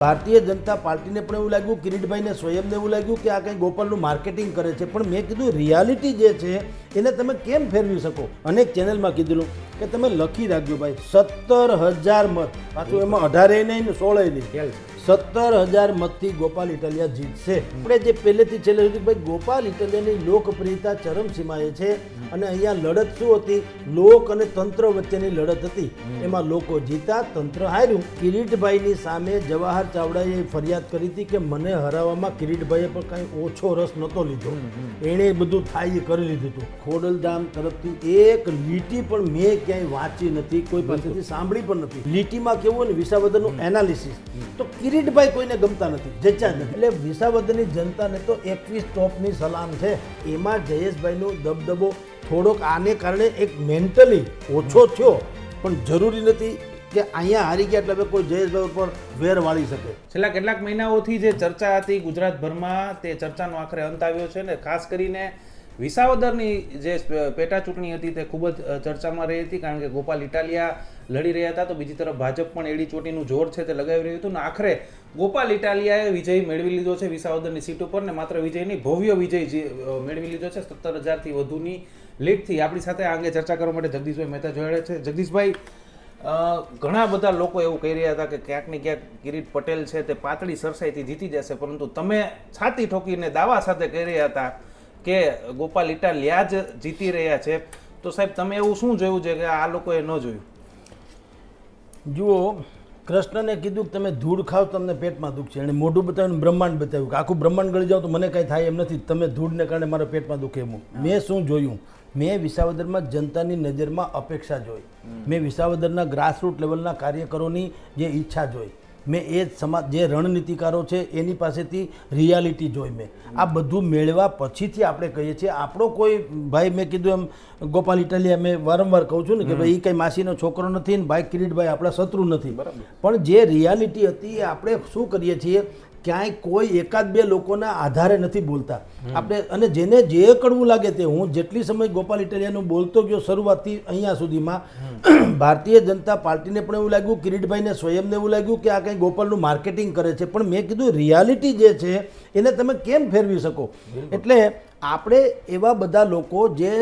ભારતીય જનતા પાર્ટીને પણ એવું લાગ્યું, કિરીટભાઈને સ્વયંને એવું લાગ્યું કે આ કંઈ ગોપાલનું માર્કેટિંગ કરે છે, પણ મેં કીધું રિયાલિટી જે છે એને તમે કેમ ફેરવી શકો. અનેક ચેનલમાં કીધેલું કે તમે લખી રાખજો ભાઈ, 17,000 મત, પાછું એમાં 18 નહીં ને 16 નહીં, 17,000 મતથી ગોપાલ ઇટાલિયા જીતશે. આપણે જે પહેલેથી છેલ્લે સુધી ભાઈ ગોપાલ ઇટાલિયાની લોકપ્રિયતા ચરમસીમાએ છે અને અહીંયા લડત શું હતી? લોક અને તંત્ર વચ્ચેની લડત હતી. એમાં લોકો જીતા, તંત્ર હાર્યું. કિરીટભાઈની સામે જવાહર ચાવડાએ ફરિયાદ કરી હતી કે મને હરાવવામાં કિરીટભાઈએ પણ કાંઈ ઓછો રસ નહોતો લીધો, એણે બધું થાય એ કરી લીધું હતું. ખોડલધામ તરફથી એક લીટી પણ મેં ક્યાંય વાંચી નથી, કોઈ પાસેથી સાંભળી પણ નથી. લીટીમાં કેવું ને વિસાવદરનું એનાલિસિસ, તો કિરીટભાઈ કોઈને ગમતા નથી, જચ્યા જ નથી. એટલે વિસાવદરની જનતાને તો 21 ટોપની સલામ છે. એમાં જયેશભાઈનો દબદબો થોડોક આને કારણે એક મેન્ટલી ઓછો થયો, પણ જરૂરી નથી કે અહીંયા હારી ગયા એટલે કોઈ જયેશભાઈ ઉપર વેર વાળી શકે. છેલ્લા કેટલાક મહિનાઓથી જે ચર્ચા હતી ગુજરાતભરમાં, તે ચર્ચાનો આખરે અંત આવ્યો છે ને ખાસ કરીને વિસાવદરની જે પેટા ચૂંટણી હતી તે ખૂબ જ ચર્ચામાં રહી હતી, કારણ કે ગોપાલ ઇટાલિયા લડી રહ્યા હતા, તો બીજી તરફ ભાજપ પણ એડી ચોટીનું જોર છે તે લગાવી રહ્યું હતું ને આખરે ગોપાલ ઇટાલિયાએ વિજય મેળવી લીધો છે વિસાવદરની સીટ ઉપર ને માત્ર વિજય નહીં, ભવ્ય વિજય મેળવી લીધો છે 17,000થી વધુની લીડથી. આપણી સાથે આ અંગે ચર્ચા કરવા માટે જગદીશભાઈ મહેતા જોડાયા છે. જગદીશભાઈ, ઘણા બધા લોકો એવું કહી રહ્યા હતા કે ક્યાંક ને ક્યાંક કિરીટ પટેલ છે તે પાતળી સરસાઈથી જીતી જશે, પરંતુ તમે છાતી ઠોકીને દાવા સાથે કહી રહ્યા હતા કે ગોપાલ ઇટાલિયા જ જીતી રહ્યા છે. તો સાહેબ, તમે એવું શું જોયું છે કે આ લોકોએ ન જોયું? જુઓ, કૃષ્ણને કીધું કે તમે ધૂળ ખાવ તમને પેટમાં દુઃખ છે, અને મોઢું બતાવ્યું, બ્રહ્માંડ બતાવ્યું કે આખું બ્રહ્માંડ ગળી જાવ તો મને કાંઈ થાય એમ નથી, તમે ધૂળને કારણે મારા પેટમાં દુઃખે એમ. મેં શું જોયું? મેં વિસાવદરમાં જનતાની નજરમાં અપેક્ષા જોઈ, મેં વિસાવદરના ગ્રાસરૂટ લેવલના કાર્યકરોની જે ઈચ્છા જોઈ, મેં એ સમાજ જે રણનીતિકારો છે એની પાસેથી રિયાલિટી જોઈ. મેં આ બધું મેળવ્યા પછીથી આપણે કહીએ છીએ આપણો કોઈ ભાઈ, મેં કીધું એમ ગોપાલ ઇટાલિયા, મેં વારંવાર કહું છું ને કે ભાઈ એ કંઈ માસીનો છોકરો નથી ને ભાઈ કિરીટભાઈ આપણા શત્રુ નથી, પણ જે રિયાલિટી હતી એ આપણે શું કરીએ છીએ, ક્યાંય કોઈ એકાદ બે લોકોના આધારે નથી બોલતા આપણે. અને જેને જે કડવું લાગે તે, હું જેટલી સમય ગોપાલ ઇટાલિયાનું બોલતો ગયો શરૂઆતથી અહીંયા સુધીમાં, ભારતીય જનતા પાર્ટીને પણ એવું લાગ્યું, કિરીટભાઈને સ્વયંને એવું લાગ્યું કે આ કંઈ ગોપાલનું માર્કેટિંગ કરે છે, પણ મેં કીધું રિયાલિટી જે છે એને તમે કેમ ફેરવી શકો. એટલે આપણે એવા બધા લોકો જે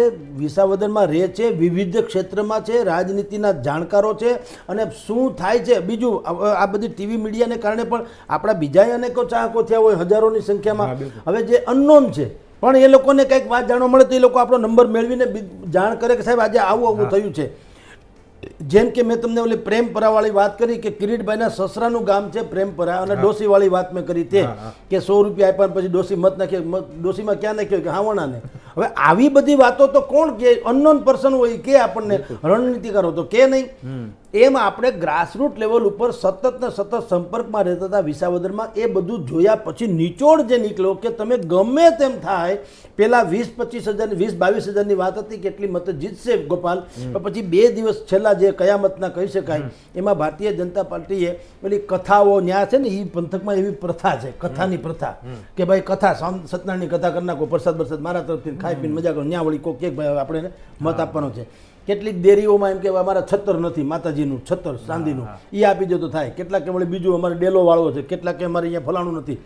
વિસાવદરમાં રહે છે, વિવિધ ક્ષેત્રમાં છે, રાજનીતિના જાણકારો છે, અને શું થાય છે. બીજું, આ બધી ટીવી મીડિયાને કારણે પણ આપણા બીજા અનેકો ચાહકો થયા હોય હજારોની સંખ્યામાં. હવે જે અનનોન છે પણ એ લોકોને કંઈક વાત જાણવા મળે તો એ લોકો આપણો નંબર મેળવીને જાણ કરે કે સાહેબ આજે આવું થયું છે. જેમ કે મેં તમને ઓલી પ્રેમપરાવાળી વાત કરી કે કિરીટભાઈના સસરાનું ગામ છે પ્રેમપરા, અને ડોસીવાળી વાત મેં કરી તે કે 100 રૂપિયા આપ્યા પછી ડોસી મત નાખ્યો, ડોસીમાં ક્યાં નાખ્યો કે હાવણાને. હવે આવી બધી વાતો તો કોણ કે? અનનોન પર્સન હોય કે આપણને રણનીતિકારો તો કે નહીં. એમ આપણે ગ્રાસરૂટ લેવલ ઉપર સતત ને સતત સંપર્કમાં રહેતા હતા વિસાવદરમાં. એ બધું જોયા પછી નિચોડ જે નીકળ્યો કે તમે ગમે તેમ થાય, પેલા 20-25 હજાર 20-22 હજારની વાત હતી કેટલી મત જીતશે ગોપાલ, પણ પછી 2 દિવસ છેલ્લા જે કયામતના કહી શકાય, એમાં ભારતીય જનતા પાર્ટીએ પેલી કથાઓ ન્યા છે ને, એ પંથકમાં એવી પ્રથા છે, કથાની પ્રથા કે ભાઈ કથા સત્યનારાયણની કથા કરી નાખો, પ્રસાદ બરસાદ મારા તરફથી ખાઈ પીને મજા કરો, ન્યા વળી કોક ભાઈ આપણે મત આપવાનો છે. કેટલીક દેરીઓમાં એમ કે અમારા છત્તર નથી, માતાજીનું છત્તર ચાંદીનું, એ આપી દો તો થાય. કેટલાક કે વળી બીજું અમારે ડેલો વાળવો છે, કેટલાક કે અમારે અહીંયા ફલાણું નથી.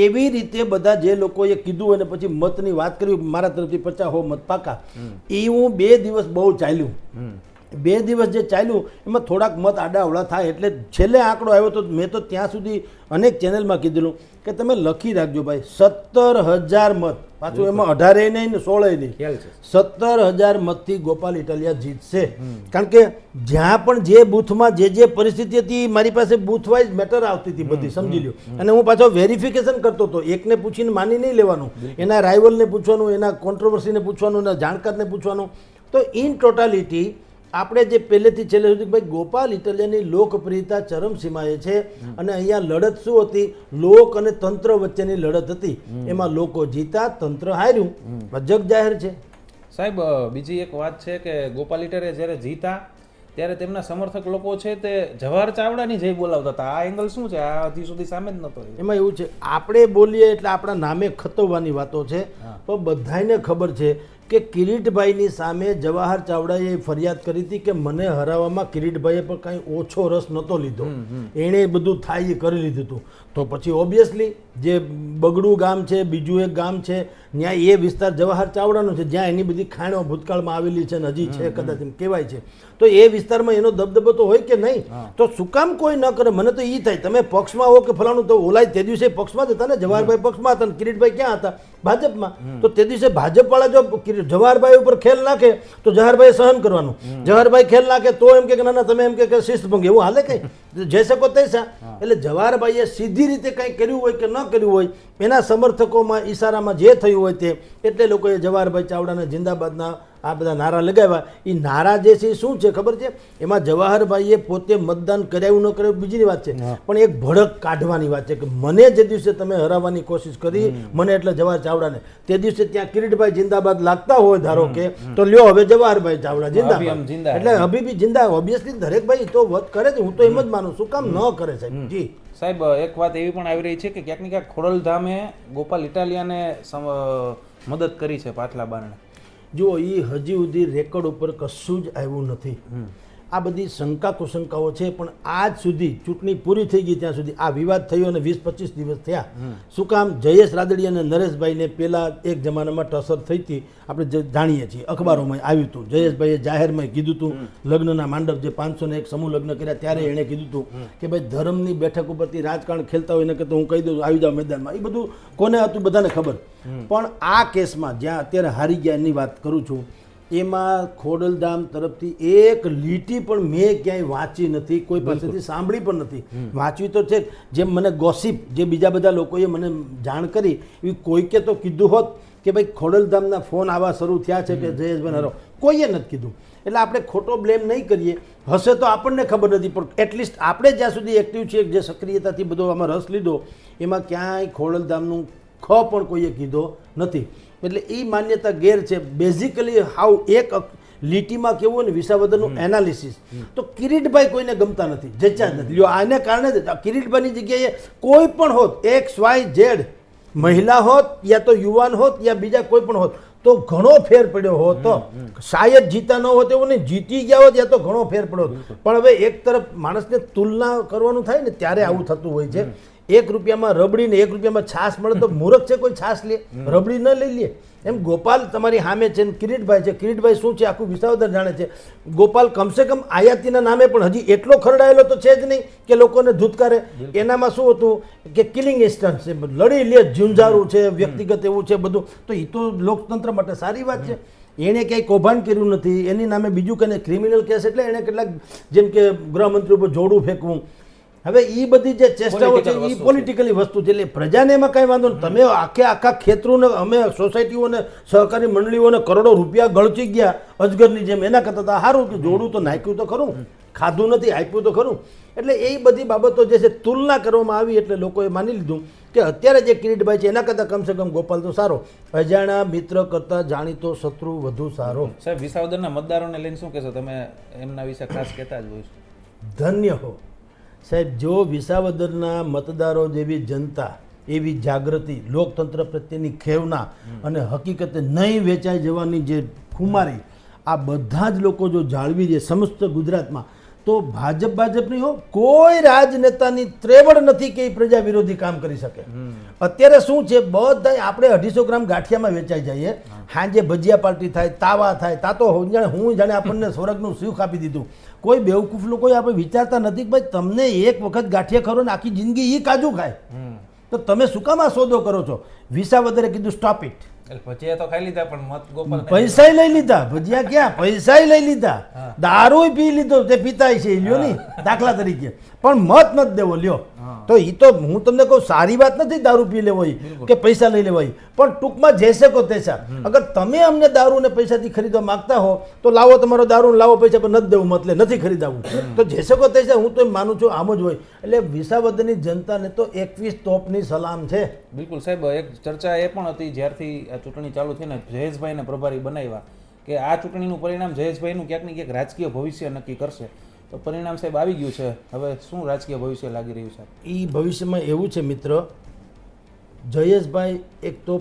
એવી રીતે બધા જે લોકોએ કીધું અને પછી મતની વાત કરી, મારા તરફથી 50 મત પાકા, એ હું 2 દિવસ બહુ ચાલ્યું. 2 દિવસ જે ચાલ્યું એમાં થોડાક મત આડાઅવળા થાય, એટલે છેલ્લે આંકડો આવ્યો તો મેં તો ત્યાં સુધી અનેક ચેનલમાં કીધેલું કે તમે લખી રાખજો ભાઈ, 17,000 મત, પાછું એમાં 18 નહીં ને 16 નહીં, 17,000 મતથી ગોપાલ ઇટાલિયા જીતશે. કારણ કે જ્યાં પણ જે બૂથમાં જે પરિસ્થિતિ હતી, મારી પાસે બૂથ વાઇઝ મેટર આવતી હતી બધી, સમજી લ્યો. અને હું પાછો વેરિફિકેશન કરતો હતો, એકને પૂછીને માની નહીં લેવાનું, એના રાઇવલને પૂછવાનું, એના કોન્ટ્રોવર્સીને પૂછવાનું, એના જાણકારને પૂછવાનું. તો ઇન ટોટાલિટી આપણે જે પહેલેથી છેલ્લે સુધી ભાઈ ગોપાલ ઇટાલિયાની લોકપ્રિયતા ચરમસીમાએ છે, અને અહીંયા લડત શું હતી? લોક અને તંત્ર વચ્ચેની લડત હતી. એમાં લોકો જીતા, તંત્ર હાર્યું, જગ જાહેર છે. સાહેબ, બીજી એક વાત છે કે ગોપાલ ઇટાલિયા જ્યારે જીતા ત્યારે તેમના સમર્થક લોકો છે તે જવાહર ચાવડાની જય બોલાવતા હતા. આ એંગલ શું છે? આ હજી સુધી સામે જ નતો. એમાં એવું છે, આપણે બોલીએ એટલે આપણા નામે ખતવવાની વાતો છે, તો બધાને ખબર છે કે કિરીટભાઈની સામે જવાહર ચાવડાએ ફરિયાદ કરી હતી કે મને હરાવવામાં કિરીટભાઈએ પણ કાંઈ ઓછો રસ નહોતો લીધો, એણે બધું થાય એ કરી લીધું હતું. તો પછી ઓબ્વિયસલી જે બગડું ગામ છે, બીજું એક ગામ છે, ત્યાં એ વિસ્તાર જવાહર ચાવડાનો છે, જ્યાં એની બધી ખાણો ભૂતકાળમાં આવેલી છે ને હજી છે કદાચ એમ કહેવાય છે. તો એ વિસ્તારમાં એનો દબદબો તો હોય કે નહીં, તો શું કામ કોઈ ન કરે? મને તો એ થાય, તમે પક્ષમાં હો કે ફલાણું, તો ઓલાય તે દિવસે પક્ષમાં જ હતા ને, જવાહરભાઈ પક્ષમાં હતા ને કિરીટભાઈ ક્યાં હતા? ભાજપમાં. તો તે દિવસે ભાજપવાળા જો જવાહરભાઈ ઉપર ખેલ નાખે તો જવાહરભાઈ સહન કરવાનું, જવાહરભાઈ ખેલ નાખે તો એમ કે ના ના તમે એમ કે શિસ્તભંગ, એવું હાલે કઈ? જઈ શકો તૈસા. એટલે જવાહરભાઈએ સીધી રીતે કંઈ કર્યું હોય કે ન કર્યું હોય, એના સમર્થકોમાં ઈશારામાં જે થયું હોય તે, એટલે લોકોએ જવાહરભાઈ ચાવડાને જિંદાબાદના આ બધા નારા લગાવ્યા. એ નારા જે છે એ શું છે ખબર છે? એમાં જવાહરભાઈએ પોતે મતદાન કરાવ્યું ન કરાવ્યું બીજીની વાત છે, પણ એક ભડક કાઢવાની વાત છે કે મને જે દિવસે તમે હરાવવાની કોશિશ કરી, મને એટલે જવાહર ચાવડાને, તે દિવસે ત્યાં કિરીટભાઈ જિંદાબાદ લાગતા હોય ધારો કે, તો લ્યો હવે જવાહરભાઈ ચાવડા જિંદાબાદ. એટલે હબીબી જિંદા, ઓબ્વિયસલી દરેક ભાઈ તો વધ કરે છે, હું તો એમ જ માનું. શું કામ ન કરે સાહેબ? જી સાહેબ, એક વાત એવી પણ આવી રહી છે કે ક્યાંક ને ક્યાંક ખોડલધામે ગોપાલ ઇટાલિયાને મદદ કરી છે પાછલા બારણે. જુઓ, એ હજી સુધી રેકોર્ડ ઉપર કશું જ આવ્યું નથી. આ બધી શંકા કુશંકાઓ છે, પણ આજ સુધી ચૂંટણી પૂરી થઈ ગઈ ત્યાં સુધી આ વિવાદ થયો અને 20-25 દિવસ થયા. શું કામ? જયેશ રાદડી અને નરેશભાઈને પહેલા એક જમાનામાં ટસર થઈ હતી, આપણે જાણીએ છીએ, અખબારોમાં આવ્યું હતું. જયેશભાઈએ જાહેરમાં કીધું હતું, લગ્નના માંડવ જે 501 સમૂહ લગ્ન કર્યા ત્યારે એણે કીધું હતું કે ભાઈ ધર્મની બેઠક ઉપરથી રાજકારણ ખેલતા હોય ને કે તો હું કહી દઉં આવી જાવ મેદાનમાં. એ બધું કોને હતું બધાને ખબર. પણ આ કેસમાં જ્યાં અત્યારે હારી ગયા એની વાત કરું છું, એમાં ખોડલધામ તરફથી એક લીટી પણ મેં ક્યાંય વાંચી નથી, કોઈ પાસેથી સાંભળી પણ નથી. વાંચવી તો છે, જેમ મને ગોસિપ જે બીજા બધા લોકોએ મને જાણ કરી એવી કોઈકે તો કીધું હોત કે ભાઈ ખોડલધામના ફોન આવા શરૂ થયા છે કે જયેશભાઈ હરો, કોઈએ નથી કીધું. એટલે આપણે ખોટો બ્લેમ નહીં કરીએ, હશે તો આપણને ખબર નથી, પણ એટલીસ્ટ આપણે જ્યાં સુધી એક્ટિવ છીએ, જે સક્રિયતાથી બધો આમાં રસ લીધો, એમાં ક્યાંય ખોડલધામનું ખ પણ કોઈએ કીધો નથી. એટલે એ માન્યતા ગેર છે. બેઝિકલી હાવ એક લીટીમાં કેવું હોય ને વિસાવદરનું એનાલિસિસ, તો કિરીટભાઈ કોઈને ગમતા નથી, જચ્યા જ નથી. લ્યો, આને કારણે જ કિરીટભાઈની જગ્યાએ કોઈ પણ હોત, XYZ મહિલા હોત યા તો યુવાન હોત યા બીજા કોઈ પણ હોત, તો ઘણો ફેર પડ્યો હોત. તો શાયદ જીતા ન હોત એવું નહીં, જીતી ગયા હોત યા તો ઘણો ફેર પડ્યો. પણ હવે એક તરફ માણસને તુલના કરવાનું થાય ને ત્યારે આવું થતું હોય છે. 1 રૂપિયામાં રબડી ને 1 રૂપિયામાં છાશ મળે તો મૂર્ખ છે કોઈ છાશ લે? રબડી ન લઈ લે. એમ ગોપાલ તમારી સામે છે ને કિરીટભાઈ છે. કિરીટભાઈ શું છે આખું વિસાવદર જાણે છે. ગોપાલ કમસે કમ આયાતીના નામે પણ હજી એટલો ખરડાયેલો તો છે જ નહીં કે લોકોને ધૂતકારે. એનામાં શું હતું કે કિલિંગ ઇન્સ્ટન્સ છે, લડી લે, ઝુંઝારું છે, વ્યક્તિગત એવું છે બધું. તો એ તો લોકતંત્ર માટે સારી વાત છે. એણે ક્યાંય કૌભાંડ કર્યું નથી, એની નામે બીજું કંઈ ક્રિમિનલ કેસ, એટલે એણે કેટલાક જેમ કે ગૃહમંત્રી ઉપર જોડું ફેંકવું. હવે એ બધી જે ચેષ્ટાઓ છે એ પોલિટિકલી વસ્તુ છે. એટલે પ્રજાને એમાં કાંઈ વાંધો નહીં. તમે આખા ખેતરોને, અમે સોસાયટીઓને, સહકારી મંડળીઓને કરોડો રૂપિયા ગળચી ગયા અજગરની જેમ, એના કરતાં તો સારું કે જોડું તો નાખ્યું તો ખરું, ખાધું નથી, આપ્યું તો ખરું. એટલે એ બધી બાબતો જે છે તુલના કરવામાં આવી, એટલે લોકોએ માની લીધું કે અત્યારે જે કિરીટભાઈ છે એના કરતાં કમસે કમ ગોપાલ તો સારો. અજાણા મિત્ર કરતાં જાણીતો શત્રુ વધુ સારો. સાહેબ, વિસાવદરના મતદારોને લઈને શું કહેશો તમે? એમના વિશે ખાસ કહેતા જ હોય છે. ધન્ય હો સાહેબ, જો વિસાવદરના મતદારો જેવી જનતા, એવી જાગૃતિ, લોકતંત્ર પ્રત્યેની ખેવના અને હકીકતે નહીં વેચાઈ જવાની જે ખુમારી, આ બધા જ લોકો જો જાળવી દે સમસ્ત ગુજરાતમાં, તો ભાજપ નહીં હો, કોઈ રાજનેતાની ત્રેવડ નથી કે એ પ્રજા વિરોધી કામ કરી શકે. અત્યારે શું છે, બધા આપણે 250 ગ્રામ ગાંઠિયામાં વેચાઈ જઈએ, હાંજે ભજીયા પાર્ટી થાય, તાવા થાય, તા તો હું જાણે આપણને સ્વર્ગનું સુખ આપી દીધું. કોઈ બેવકૂફ લોકો આપણે વિચારતા નથી કે ભાઈ તમને એક વખત ગાંઠિયા ખરો ને આખી જિંદગી એ કાજુ ખાય, તો તમે શું કામ આ સોદો કરો છો? વિસાવદરે કીધું સ્ટોપ ઇટ. ભજીયા તો ખાઈ લીધા, પણ મત ગોપાલ પૈસા લઈ લીધા. ભજીયા ક્યાં? પૈસા લઈ લીધા, દારૂ પી લીધો, તે પીતાય છે લ્યો નહીં દાખલા તરીકે, પણ મત નથી દેવો લ્યો. તો એ તો હું તમને કહું સારી વાત નથી દારૂ પી લેવો કે પૈસા લઈ લેવાય, પણ ટૂંકમાં જે શકો તેસા. અગર તમે અમને દારૂ ને પૈસાથી ખરીદવા માંગતા હો તો લાવો તમારો દારૂ, લાવો પૈસા, પણ નથી દેવું મતલે નથી ખરીદાવું. તો જે શકો તેસા, હું તો એમ માનું છું આમ જ હોય. એટલે વિસાવદરની જનતાને તો 21 તોપની સલામ છે. બિલકુલ સાહેબ, એક ચર્ચા એ પણ હતી જ્યારથી આ ચૂંટણી ચાલુ થઈને જયેશભાઈને પ્રભારી બનાવ્યા કે આ ચૂંટણીનું પરિણામ જયેશભાઈનું ક્યાંક ને ક્યાંક રાજકીય ભવિષ્ય નક્કી કરશે. તો પરિણામ સાહેબ આવી ગયું છે. હવે શું રાજકીય ભવિષ્ય લાગી રહ્યું છે? એ ભવિષ્યમાં એવું છે મિત્ર, જયેશભાઈ એક તો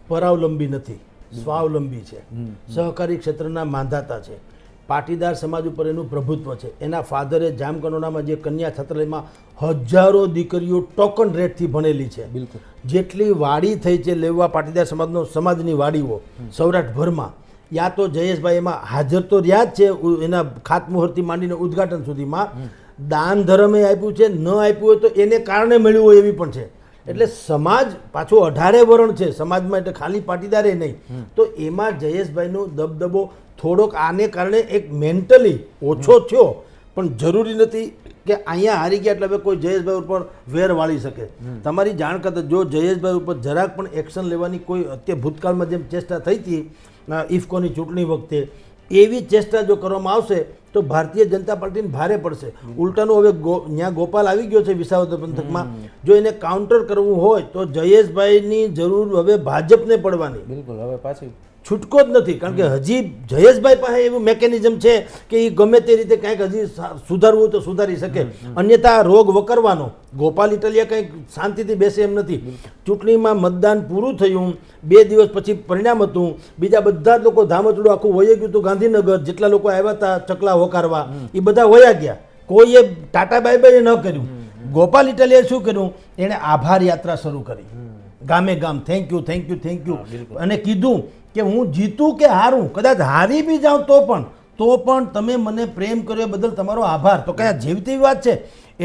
પરાવલંબી નથી, સ્વાવલંબી છે, સહકારી ક્ષેત્રના માંધાતા છે, પાટીદાર સમાજ ઉપર એનું પ્રભુત્વ છે. એના ફાધરે જામકંડોળામાં જે કન્યા છાત્રાલયમાં હજારો દીકરીઓ ટોકન રેટથી ભણેલી છે. બિલકુલ. જેટલી વાડી થઈ છે લેવા પાટીદાર સમાજની વાડીઓ સૌરાષ્ટ્રભરમાં, યા તો જયેશભાઈ એમાં હાજર તો રહ્યા જ છે, એના ખાતમુહૂર્તથી માંડીને ઉદ્ઘાટન સુધીમાં દાન ધર્મે આપ્યું છે, ન આપ્યું હોય તો એને કારણે મળ્યું હોય એવી પણ છે. એટલે સમાજ પાછો 18 વરણ છે સમાજમાં, એટલે ખાલી પાટીદારે નહીં. તો એમાં જયેશભાઈનો દબદબો થોડોક આને કારણે એક મેન્ટલી ઓછો થયો, પણ જરૂરી નથી કે અહીંયા હારી ગયા એટલે હવે કોઈ જયેશભાઈ ઉપર વેર વાળી શકે. તમારી જાણ કરતા જો જયેશભાઈ ઉપર જરાક પણ એક્શન લેવાની કોઈ અત્યારે ભૂતકાળમાં જેમ ચેષ્ટા થઈ હતી ઇફકોની ચૂંટણી વખતે, એવી ચેષ્ટા જો કરવામાં આવશે તો ભારતીય જનતા પાર્ટીને ભારે પડશે. ઉલટાનું હવે ત્યાં ગોપાલ આવી ગયો છે વિસાવદર પંથકમાં, જો એને કાઉન્ટર કરવું હોય તો જયેશભાઈની જરૂર હવે ભાજપને પડવાની. બિલકુલ. હવે પાછી છૂટકો જ નથી, કારણ કે હજી જયેશભાઈ પાસે એવું મેકેનિઝમ છે કે એ ગમે તે રીતે કંઈક હજી સુધારવું હોય તો સુધારી શકે, અન્યથા રોગ વકરવાનો. ગોપાલ ઇટાલિયા કંઈક શાંતિથી બેસે એમ નથી. ચૂંટણીમાં મતદાન પૂરું થયું, 2 દિવસ પછી પરિણામ હતું, બીજા બધા જ લોકો ધામચૂડું આખું વહી ગયું હતું. ગાંધીનગર જેટલા લોકો આવ્યા હતા ચકલા હોકારવા એ બધા વયા ગયા, કોઈએ ટાટા બાય બાય ન કર્યું. ગોપાલ ઇટાલિયાએ શું કર્યું, એણે આભાર યાત્રા શરૂ કરી, ગામે ગામ thank you thank you thank you, અને કીધું કે હું જીતું કે હારું, કદાચ હારી બી જાઉં તો પણ તમે મને પ્રેમ કર્યો એ બદલ તમારો આભાર. તો કયા જેવી વાત છે.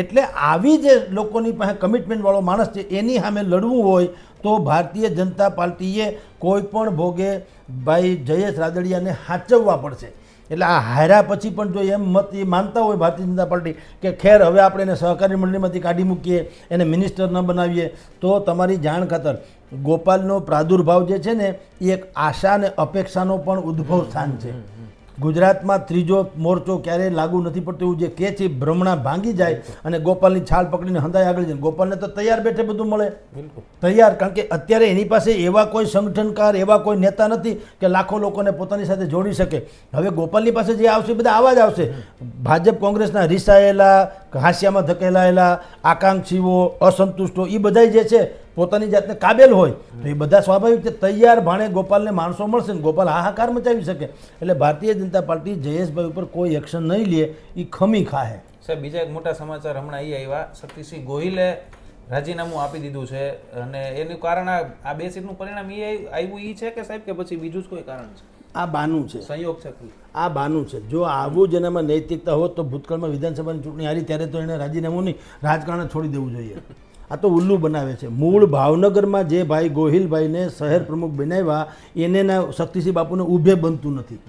એટલે આવી જે લોકોની પાસે કમિટમેન્ટવાળો માણસ છે એની સામે લડવું હોય તો ભારતીય જનતા પાર્ટીએ કોઈ પણ ભોગે ભાઈ જયેશ રાદડિયાને સાચવવા પડશે. એટલે આ હાર્યા પછી પણ જો એમ મત એ માનતા હોય ભારતીય જનતા પાર્ટી કે ખેર હવે આપણે એને સહકારી મંડળીમાંથી કાઢી મૂકીએ, એને મિનિસ્ટર ન બનાવીએ, તો તમારી જાણ ખાતર ગોપાલનો પ્રાદુર્ભાવ જે છે ને એ એક આશા અને અપેક્ષાનો પણ ઉદ્ભવ સ્થાન છે. ગુજરાતમાં ત્રીજો મોરચો ક્યારેય લાગુ નથી પડતો એવું જે કે છે, ભ્રમણા ભાંગી જાય અને ગોપાલની છાલ પકડીને હંધાય આગળ જાય. ગોપાલને તો તૈયાર બેઠે બધું મળે, તૈયાર, કારણ કે અત્યારે એની પાસે એવા કોઈ સંગઠનકાર, એવા કોઈ નેતા નથી કે લાખો લોકોને પોતાની સાથે જોડી શકે. હવે ગોપાલની પાસે જે આવશે બધા આવા જ આવશે. ભાજપ કોંગ્રેસના રીસાયેલા, હાસ્યામાં ધકેલાયેલા, આકાંક્ષીઓ, અસંતુષ્ટો, એ બધા જે છે પોતાની જાતને કાબેલ હોય તો એ બધા સ્વાભાવિક છે તૈયાર ભાણે ગોપાલને માણસો મળશે ને ગોપાલ હાહાકાર મચાવી શકે. એટલે ભારતીય જનતા પાર્ટી જયેશભાઈ ઉપર કોઈ એક્શન નહીં લે, એ ખમી ખાહે. સાહેબ, બીજા એક મોટા સમાચાર હમણાં એ આવ્યા, શક્તિસિંહ ગોહિલે રાજીનામું આપી દીધું છે, અને એનું કારણ આ 2 સીટનું પરિણામ એ આવ્યું એ છે કે સાહેબ, કે પછી બીજું જ કોઈ કારણ છે? આ બાનું છે, સંયોગ છે. આ બાનું છે. જો આવું જ એનામાં નૈતિકતા હોત તો ભૂતકાળમાં વિધાનસભાની ચૂંટણી હારી ત્યારે તો એને રાજીનામું નહીં, રાજકારણ છોડી દેવું જોઈએ. આ તો ઉલ્લુ બનાવે છે. મૂળ ભાવનગરમાં જે ભાઈ ગોહિલભાઈને શહેર પ્રમુખ બનાવ્યા એને શક્તિસિંહ બાપુને ઊભે બનતું નથી,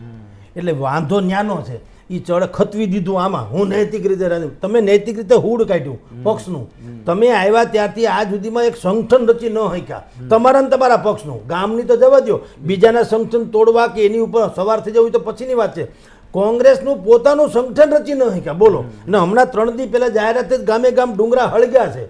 એટલે વાંધો ન્યાનો છે. એ ચડ ખતવી દીધું આમાં, હું નૈતિક રીતે તમે નૈતિક રીતે હુડ કાઢ્યું પક્ષનું. તમે આવ્યા ત્યારથી આજ સુધીમાં એક સંગઠન રચી ન શક્યા તમારા ને તમારા પક્ષનું. ગામની તો જવા દો, બીજાના સંગઠન તોડવા કે એની ઉપર સવાર થઈ જવું તો પછીની વાત છે. કોંગ્રેસનું પોતાનું સંગઠન રચી ન શક્યા, બોલો. ને હમણાં 3 દી પહેલા જાહેરાત જ ગામે ગામ ડુંગરા હળગ્યા છે.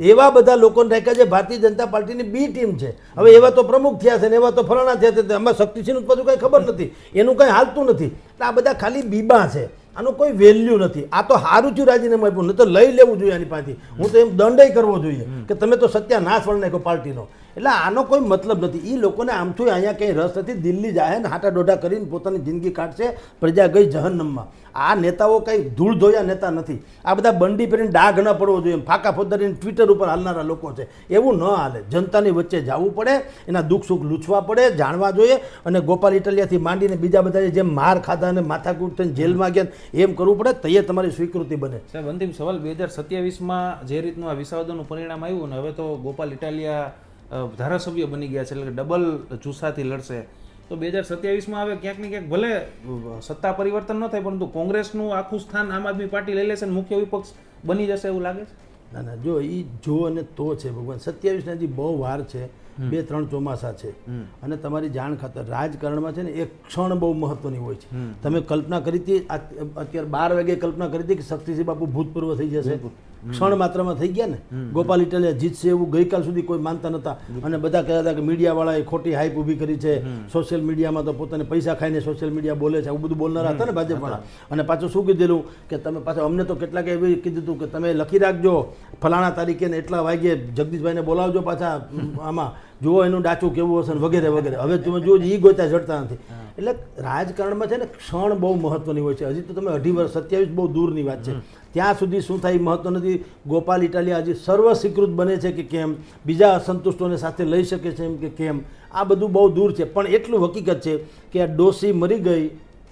એવા બધા લોકોને રાખ્યા છે. ભારતીય જનતા પાર્ટીની બી ટીમ છે. હવે એવા તો પ્રમુખ થયા છે ને એવા તો ફલાણા થયા છે, આમાં શક્તિસિંહનું બધું કંઈ ખબર નથી, એનું કંઈ હાલતું નથી. આ બધા ખાલી બીબા છે, આનું કોઈ વેલ્યુ નથી. આ તો સારું થયું રાજીનામું આપ્યું, નહીં તો લઈ લેવું જોઈએ આની પાસેથી. હું તો એમ દંડય કરવો જોઈએ કે તમે તો સત્યાનાશ વળી નાખ્યો પાર્ટીનો. એટલે આનો કોઈ મતલબ નથી. એ લોકોને આમથી અહીંયા કંઈ રસ નથી. દિલ્હી જાય ને હાટા ડોઢા કરીને પોતાની જિંદગી કાઢશે, પ્રજા ગઈ જહન્નમમાં. આ નેતાઓ કંઈ ધૂળ ધોયા નેતા નથી. આ બધા બંડી પહેરીને ડાઘ ન પડવો જોઈએ, ફાકા ફોદારીને ટ્વિટર ઉપર હાલનારા લોકો છે. એવું ન હાલે. જનતાની વચ્ચે જવું પડે, એના દુઃખ સુખ લૂછવા પડે, જાણવા જોઈએ. અને ગોપાલ ઇટાલિયાથી માંડીને બીજા બધા જેમ માર ખાધા અને માથાકૂટ થઈને જેલમાં ગયા એમ કરવું પડે, તૈયાર તમારી સ્વીકૃતિ બને. સાહેબ, અંતિમ સવાલ, 2027માં જે રીતનું આ વિસાવદરનું પરિણામ આવ્યું ને હવે તો ગોપાલ ઇટાલિયા ધારાસભ્ય બની ગયા છે, એટલે કે ડબલ જુસ્સાથી લડશે, તો 2027માં હવે ક્યાંક ને ક્યાંક ભલે સત્તા પરિવર્તન ન થાય પરંતુ કોંગ્રેસનું આખું સ્થાન આમ આદમી પાર્ટી લઈ લેશે અને મુખ્ય વિપક્ષ બની જશે એવું લાગે છે? ના ના, જો એ જો અને તો છે ભગવાન. 27 હજી બહુ વાર છે, 2-3 ચોમાસા છે. અને તમારી જાણ ખાતર રાજકારણમાં છે ને એક ક્ષણ બહુ મહત્વની હોય છે. તમે કલ્પના કરી હતી અત્યારે 12 વાગે કલ્પના કરી હતી કે શક્તિસિંહ બાપુ ભૂતપૂર્વ થઈ જશે? ક્ષણ માત્રમાં થઈ ગયા ને. ગોપાલ ઇટાલિયા જીતશે એવું ગઈકાલ સુધી કોઈ માનતા નહોતા અને બધા કહેતા હતા કે મીડિયાવાળાએ ખોટી હાઈપ ઊભી કરી છે, સોશિયલ મીડિયામાં તો પોતાને પૈસા ખાઈને સોશિયલ મીડિયા બોલે છે, આવું બધું બોલનારા હતા ને ભાજપવાળા. અને પાછું શું કીધેલું કે તમે પાછું અમને તો કેટલાક એવી કીધું હતું કે તમે લખી રાખજો ફલાણા તારીખે ને એટલા વાગ્યે જગદીશભાઈને બોલાવજો પાછા આમાં, જુઓ એનું ડાચું કેવું હશે ને વગેરે વગેરે. હવે તમે જુઓ ઈ ગોતા જડતા નથી. એટલે રાજકારણમાં છે ને ક્ષણ બહુ મહત્વની હોય છે. હજી તો તમે 2.5 વર્ષ 27 બહુ દૂરની વાત છે, ત્યાં સુધી શું થાય મહત્વ નથી. ગોપાલ ઇટાલિયા હજી સર્વ સ્વીકૃત બને છે કે કેમ, બીજા અસંતુષ્ટોને સાથે લઈ શકે છે એમ કે કેમ, આ બધું બહુ દૂર છે. પણ એટલું હકીકત છે કે આ ડોસી મરી ગઈ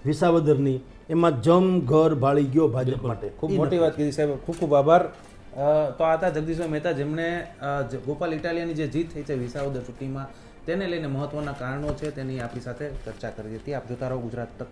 વિસાવદરની, એમાં જમ ઘર ભાળી ગયો ભાજપ માટે. ખૂબ મોટી વાત કીધી સાહેબ, ખૂબ ખૂબ આભાર. તો આ હતા જગદીશભાઈ મહેતા, જેમણે ગોપાલ ઇટાલિયાની જે જીત થઈ છે વિસાવદર ચૂંટણીમાં તેને લઈને મહત્વના કારણો છે તેની આપણી સાથે ચર્ચા કરી હતી. આપ જોતા રહો ગુજરાત તક.